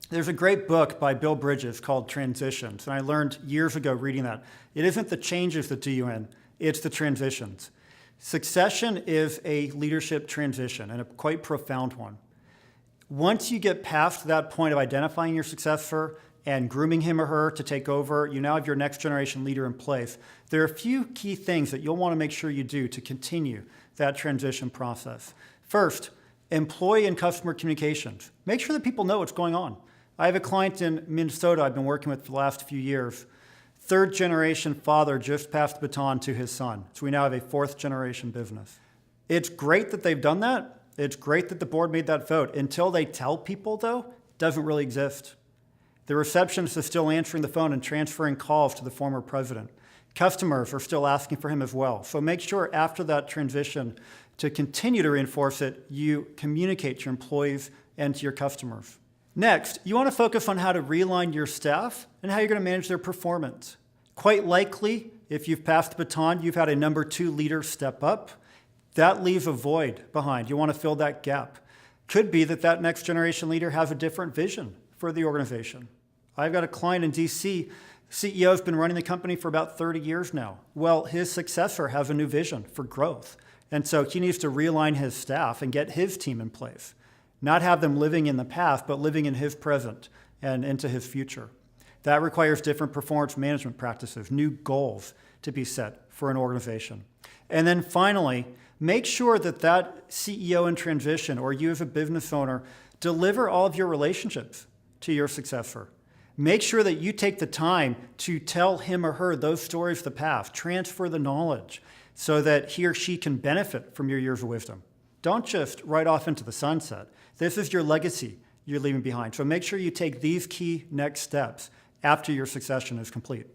There's a great book by Bill Bridges called Transitions, and I learned years ago reading that. It isn't the changes that do you in, it's the transitions. Succession is a leadership transition, and a quite profound one. Once you get past that point of identifying your successor and grooming him or her to take over, you now have your next generation leader in place. There are a few key things that you'll want to make sure you do to continue that transition process. First, employee and customer communications. Make sure that people know what's going on. I have a client in Minnesota I've been working with for the last few years. Third generation father just passed the baton to his son. So we now have a fourth generation business. It's great that they've done that. It's great that the board made that vote. Until they tell people, though, it doesn't really exist. The receptionist is still answering the phone and transferring calls to the former president. Customers are still asking for him as well. So make sure after that transition, to continue to reinforce it, you communicate to your employees and to your customers. Next, you want to focus on how to realign your staff and how you're going to manage their performance. Quite likely, if you've passed the baton, you've had a number 2 leader step up. That leaves a void behind. You want to fill that gap. Could be that that next generation leader has a different vision for the organization. I've got a client in DC, CEO has been running the company for about 30 years now. Well, his successor has a new vision for growth. And so he needs to realign his staff and get his team in place. Not have them living in the past, but living in his present and into his future. That requires different performance management practices, new goals to be set for an organization. And then finally, make sure that that CEO in transition or you as a business owner deliver all of your relationships to your successor. Make sure that you take the time to tell him or her those stories of the past, transfer the knowledge so that he or she can benefit from your years of wisdom. Don't just ride off into the sunset. This is your legacy you're leaving behind. So make sure you take these key next steps after your succession is complete.